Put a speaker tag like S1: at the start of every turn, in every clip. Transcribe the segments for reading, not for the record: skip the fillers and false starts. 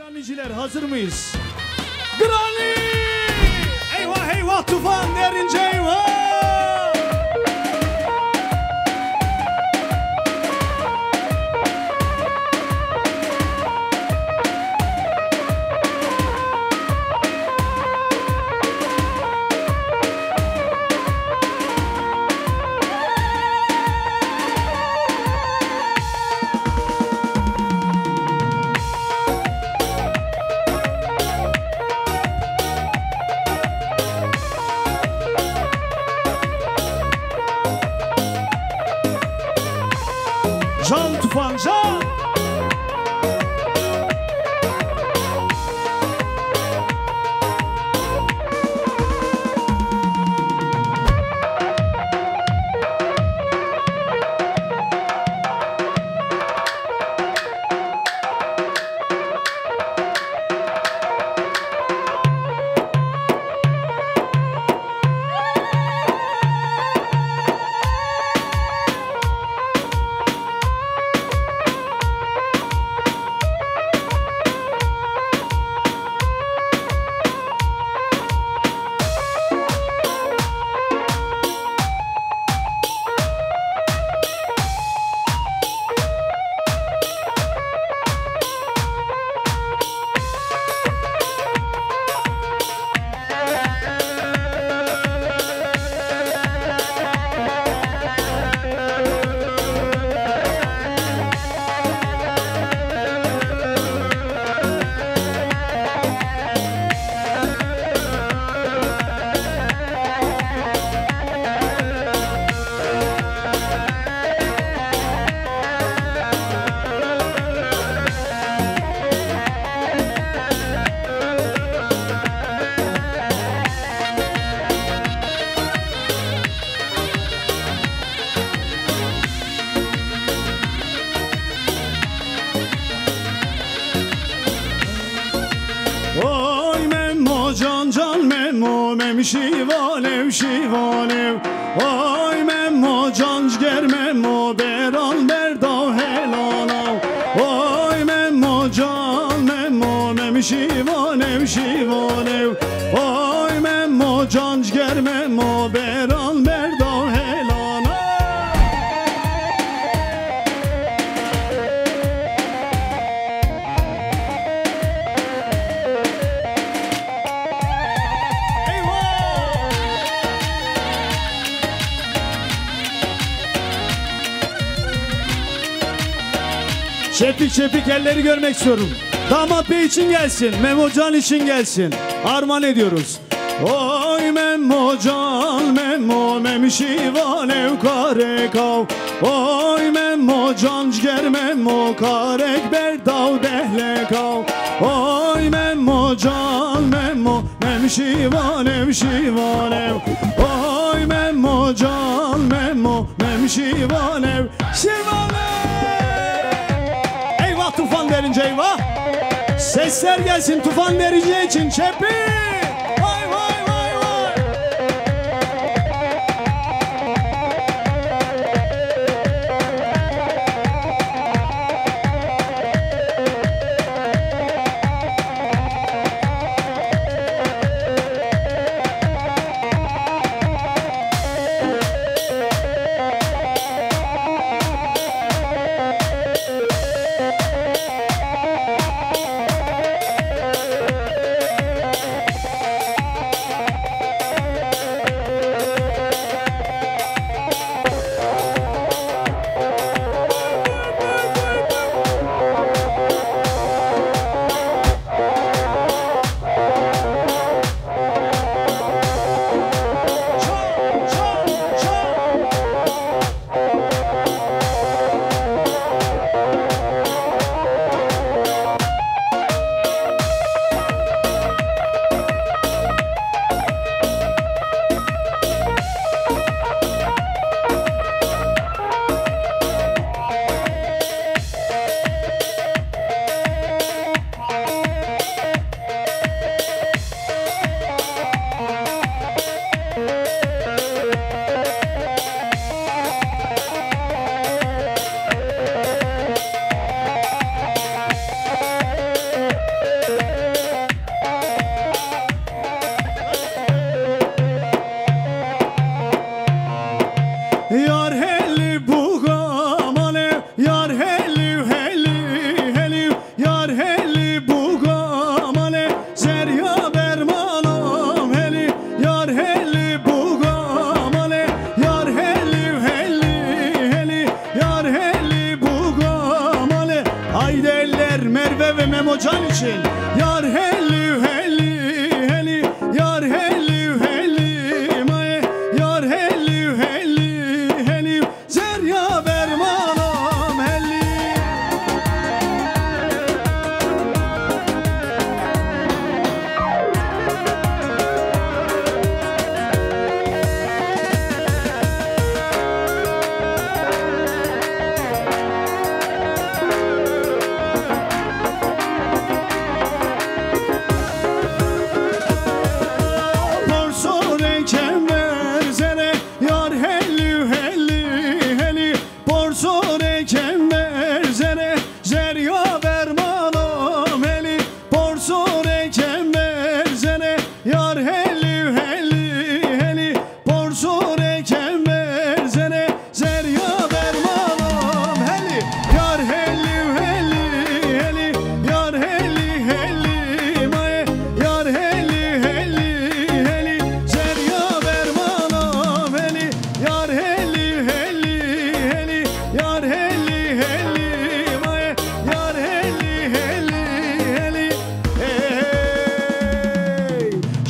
S1: Graniciler hazır mıyız? Grani! Eyvah eyvah tufan derince eyvah! Can tufan can! Oy Memmo can can Memmo mem şivalev şivalev. Oy Memmo can ciger Memmo beral berdav helalav. Oy Memmo can Memmo mem şivalev şivalev. Oy Memmo can ciger Memmo beral berdav helalav. Şefik şefik elleri görmek istiyorum. Damat bey için gelsin, Memo Can için gelsin. Armağan ediyoruz. Oy Memmo can Memmo mem şivalev karekav. Oy Memmo can ciger Memmo karek berdav dehlekav. Oy Memmo can Memmo mem şivalev şivalev. Oy Memmo can Memmo mem şivalev şivalev. Tufan derince eyvah. Sesler gelsin tufan derince için çepi. Vay vay vay vay. Memocan için. Yar helli helli helli, yar helli helli maye, yar helli helli helli, zerya bermanam helli.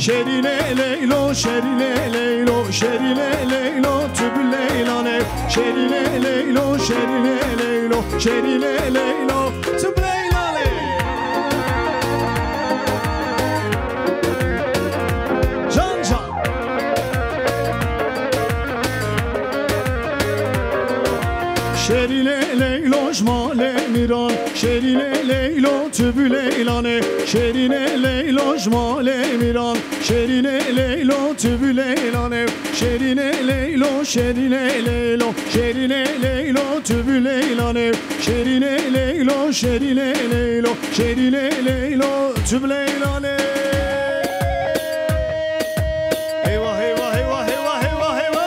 S1: Şerine leylo, şerine leylo, şerine leylo, tübü leylane. Şerine leylo, şerine leylo, şerine leylo, tübü leylane. Can can. Şerine leylo, jmale miran, şerine leylo, tübü leylane. Şerine leylo, jmale miran, şerine leylo, tübü leylane. Şerine leylo, şerine leylo, şerine leylo, tübü leylane. Şerine leylo, şerine leylo, şerine leylo, tübü leylane. Eyvah eyvah eyvah eyvah eyvah eyvah.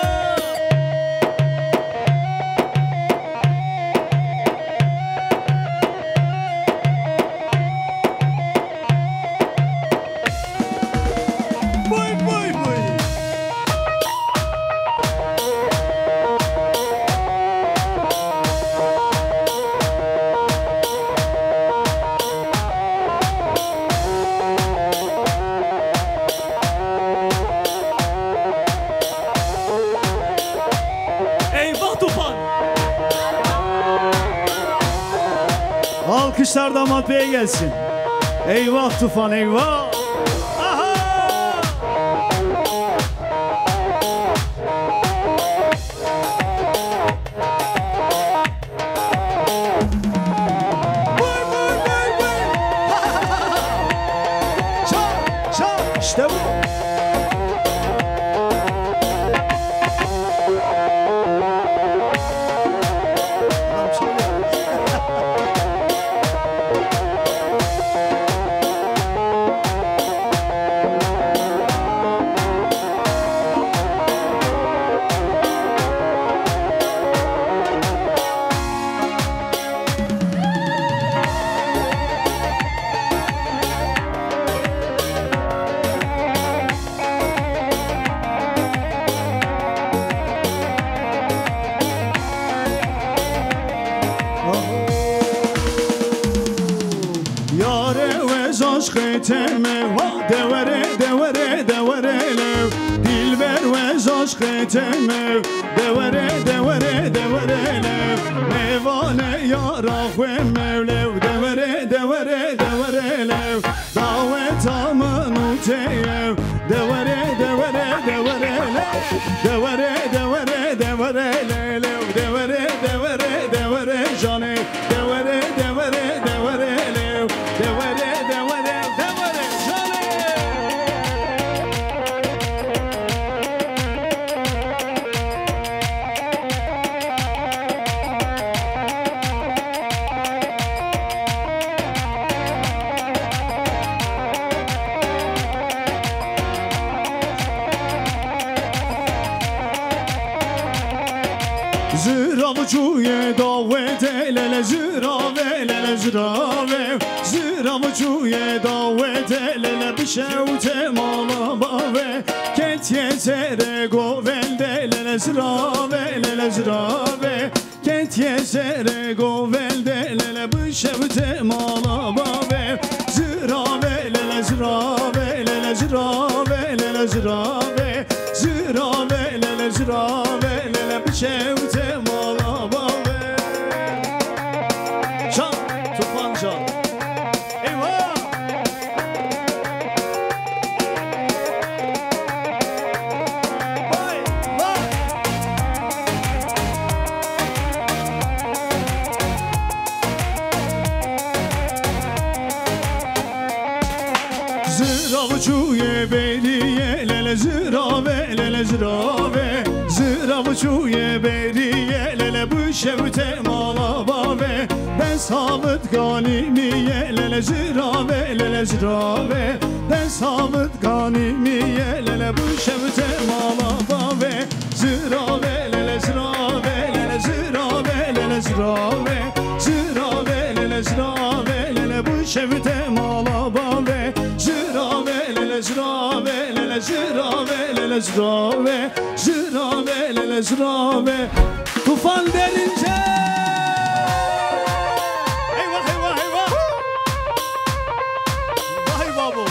S1: Alkışlar damat beye gelsin. Eyvah Tufan eyvah. Aha! Vay vay vay vay. Çal çal işte bu. Teme va devere devere devere lev dilber ve aşk teme devere devere devere lev mevane yarak ve mevlev devere devere devere lev davet amın uteyev devere devere devere lev devere devere devere lev devere devere devere cane devere devere devere lev devere Zıravcıya davet elele zırave lele zırave Zıravcıya davet elele bir şevte mala bave Ketiye zere govelde lele zırave lele zırave Ketiye zere govelde lele bir şevte mala bave lele zirave Zirave lele zirave lele bişevte mala bave Çal tufan çal Eyvah Vay vay Zıravçuye beriye lele zırave lele zırave Zıravçuye beriye lele bu şevte mala bave Ben sabit ganimiye lele zırave lele zırave Ben sabit ganimiye lele bu şevte mala bave Zırave lele zırave lele zırave lele zırave Zırave lele zırave lele bu şevte mala bave Zırave lele zırave lele zırave lele zırave Zırave lele zırave Tufan derince Eyvah eyvah eyvah Vay babu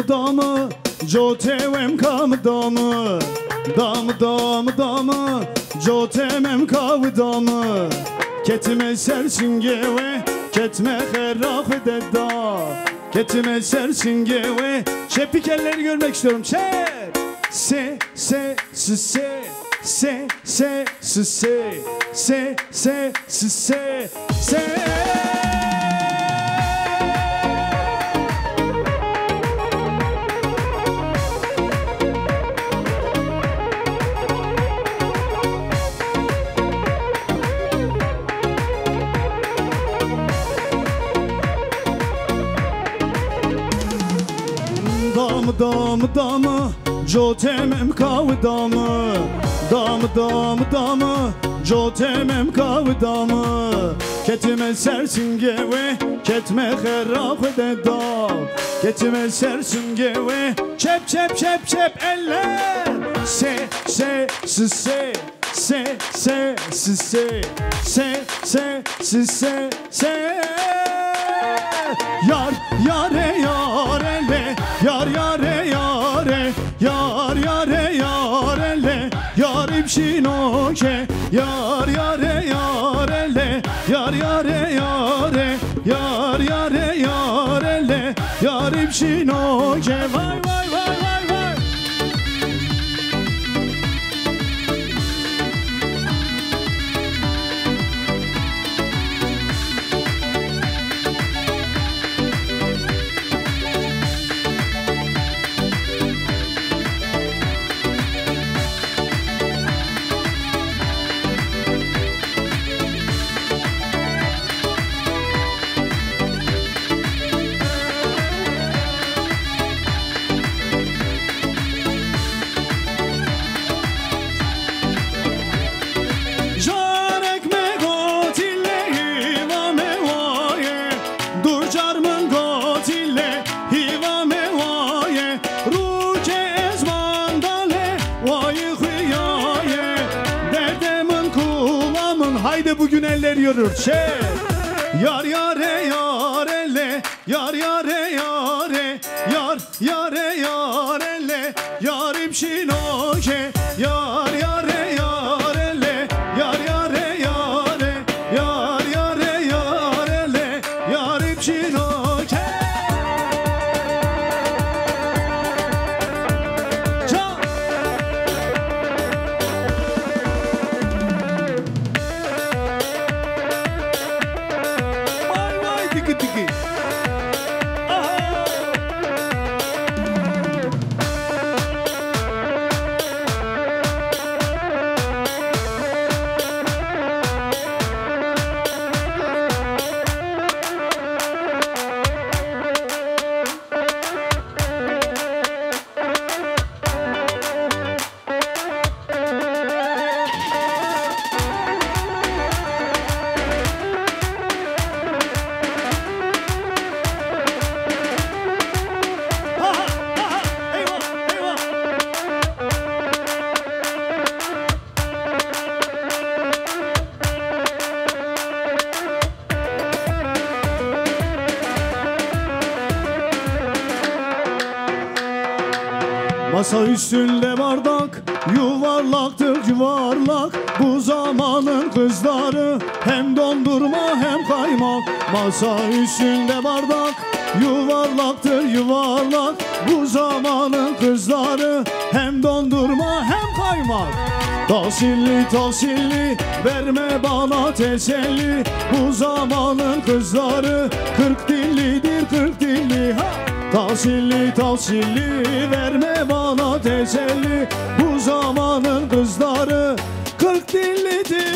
S1: Damı Jotemem kam damı Damı Jotemem kav damı Ketime sersin geve Ketme herraf ededda Ketime sersin geve Şepik elleri görmek istiyorum Şep Se se se se Se se se se Se se se se Se Damı Jotemem kav damı Damı Jotemem kav damı Ketime sersin geve Ketme herraf ededda Ketime sersin geve Çep çep çep çep eller Se se se se Se se se se Se se se se se Yar yare yarele Yar yare yare Yar yare yarele Yarim şinoke Yar yare yarele Yar yare yare Yar yare yarele Yarim şinoke Vay vay vay vay vay olsun. Haydi bugün eller yorur. Yar yare yarele, yar yare yare, yar yare yarele, yarim şinoke, yar yare yarele, yar yare yare, yar yare yarele, yarim şinoke. Masa üstünde bardak, yuvarlaktır yuvarlak. Bu zamanın kızları hem dondurma hem kaymak. Masa üstünde bardak, yuvarlaktır yuvarlak. Bu zamanın kızları hem dondurma hem kaymak. Tahsilli tahsilli verme bana teselli. Bu zamanın kızları 40 dillidir 40 dilli. Ha! Tahsilli tahsilli verme bana teselli. Bu zamanın kızları 40 dillidir.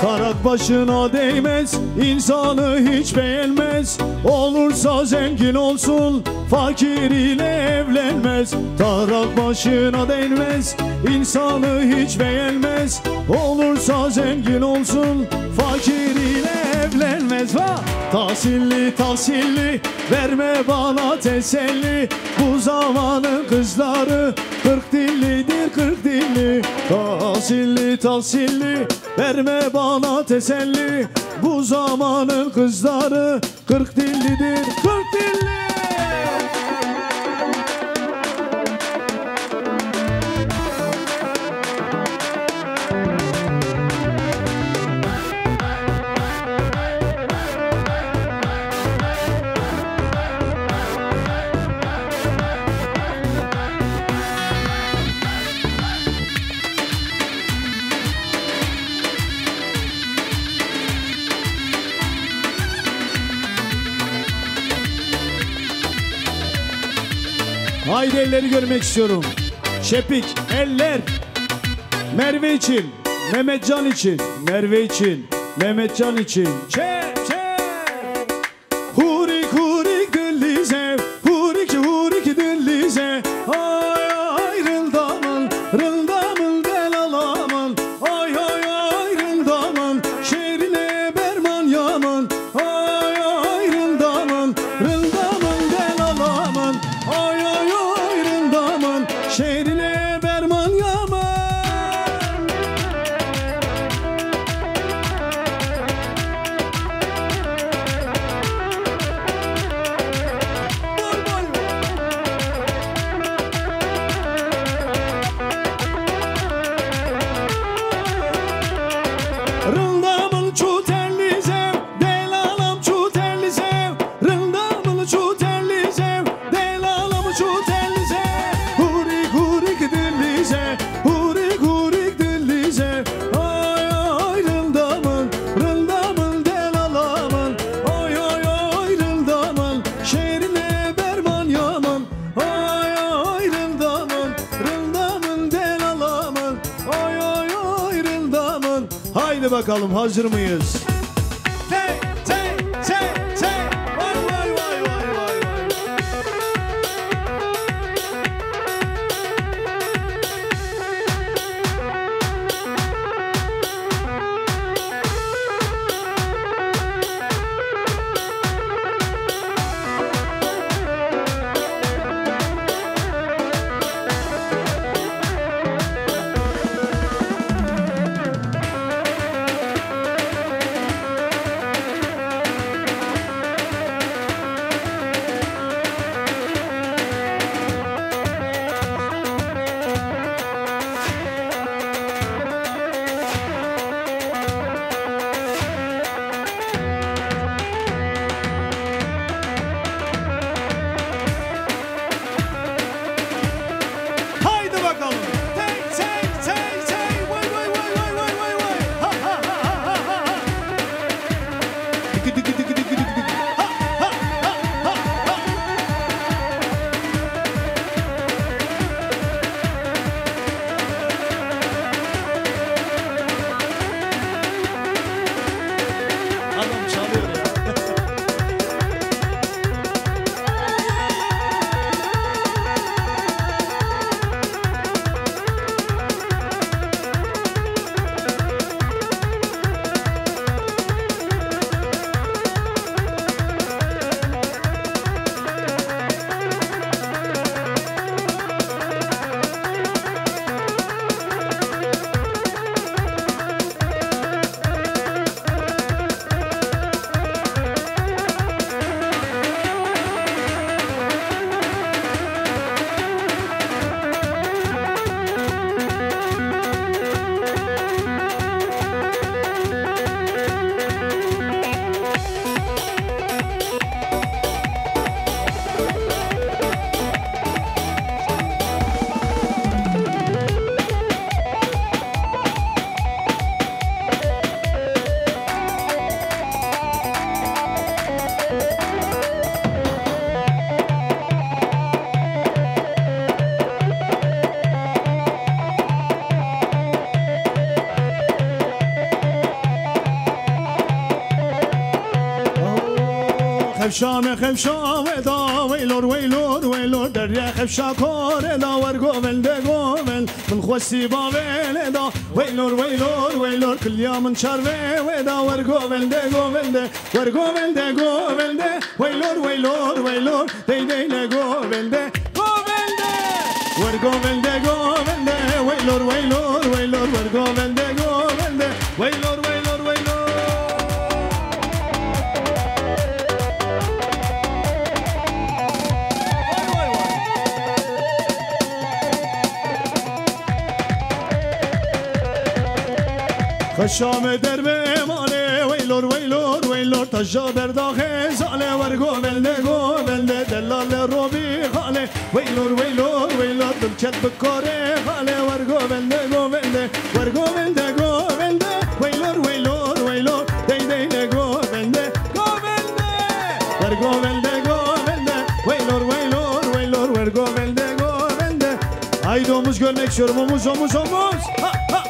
S1: Tarak başına değmez, insanı hiç beğenmez. Olursa zengin olsun, fakir ile evlenmez. Tarak başına değmez, insanı hiç beğenmez. Olursa zengin olsun, fakir ile evlenmez. Tahsilli tahsilli verme bana teselli. Bu zamanın kızları 40 dillidir 40 dilli. Tahsilli tahsilli verme bana teselli. Bu zamanın kızları 40 dillidir 40 dilli. Haydi elleri görmek istiyorum. Şepik, eller. Merve için, Mehmetcan için, Merve için, Mehmetcan için. Çek, çek. Hurik, hurik dillize, hurik, hurik dillize. Ay, ay, rıldamın, rıldamın, delalamın. Ay, ay, ay, rıldamın, şerine berman yaman. Ay, ay, rıldamın, rıldamın, delalamın. Ay, ay, ay, rıldamın, şerine berman yaman. Rıldamın çuterli zev, delalam çuterli zev. Rıldamın çuterli zev, delalam çuterli zev. Hurik hurik dilli zev, hurik hurik dilli zev. Ay ay rıldamın, rıldamın delalamın. Ay ay ay rıldamın, şerine berman yaman. Ay ay rıldamın, rıldamın delalamın. Ay ay ay rıldamın. Haydi bakalım, hazır mıyız? Hey, hey, hey, hey. Vay vay vay vay vay. خفشام خفشا ودا ويلور ويلور ويلور دريا خفشا كور دا ورقوبل دا قوبل من خوسي بابل دا ويلور ويلور ويلور كل يوم نشربي ودا ورقوبل دا قوبل دا ورقوبل دا قوبل دا ويلور ويلور ويلور دي دي دا قوبل دا قوبل دا ورقوبل دا قوبل دا ويلور ويلور ويلور ورقوبل دا قوبل دا ويلور ويلور ويلور خشام درب ماله ويلور ويلور ويلور تجابر داخل زاله ورقو بلده قو بلده دلال روبي خاله ويلور ويلور ويلور دلكت بكوري خاله ورقو بلده قو بلده ورقو بلده قو بلده ويلور ويلور ويلور دي دي دي قو بلده قو بلده ورقو بلده قو بلده ويلور ويلور ويلور ورقو بلده قو بلده haydi omuz görmek istiyorum omuz omuz omuz ha ha.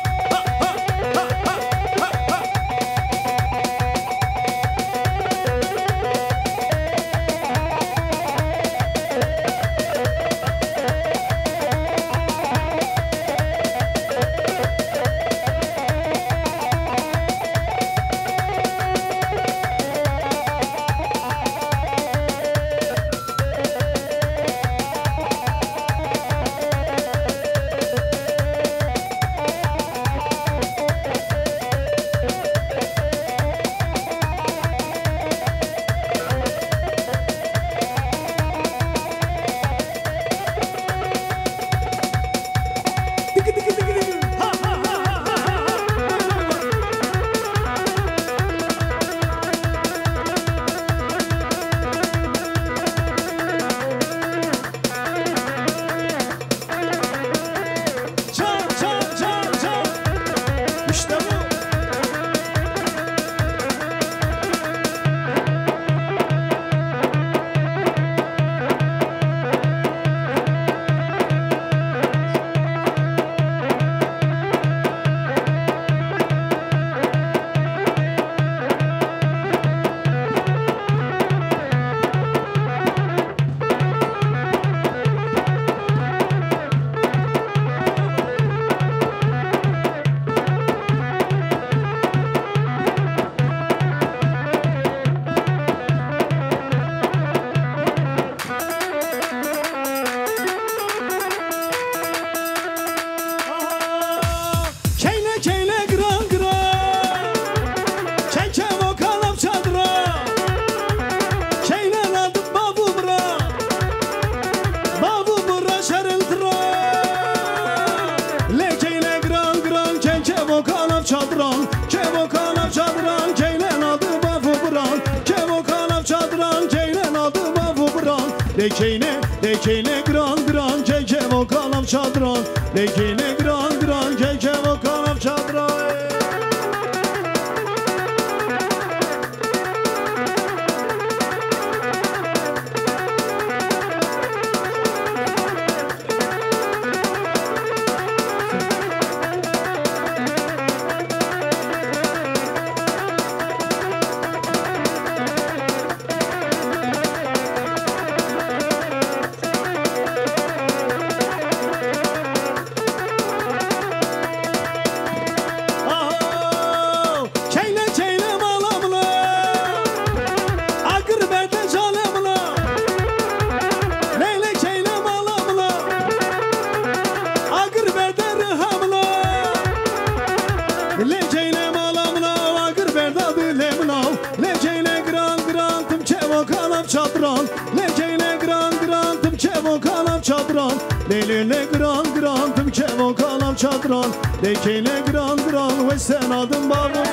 S1: Lekine gran gran keke vokalam çadran Lekine gran gran keke vokalam çadran Leyle gran gran tüm kevo kalam çadran Lekine gran gran ve sen adın babam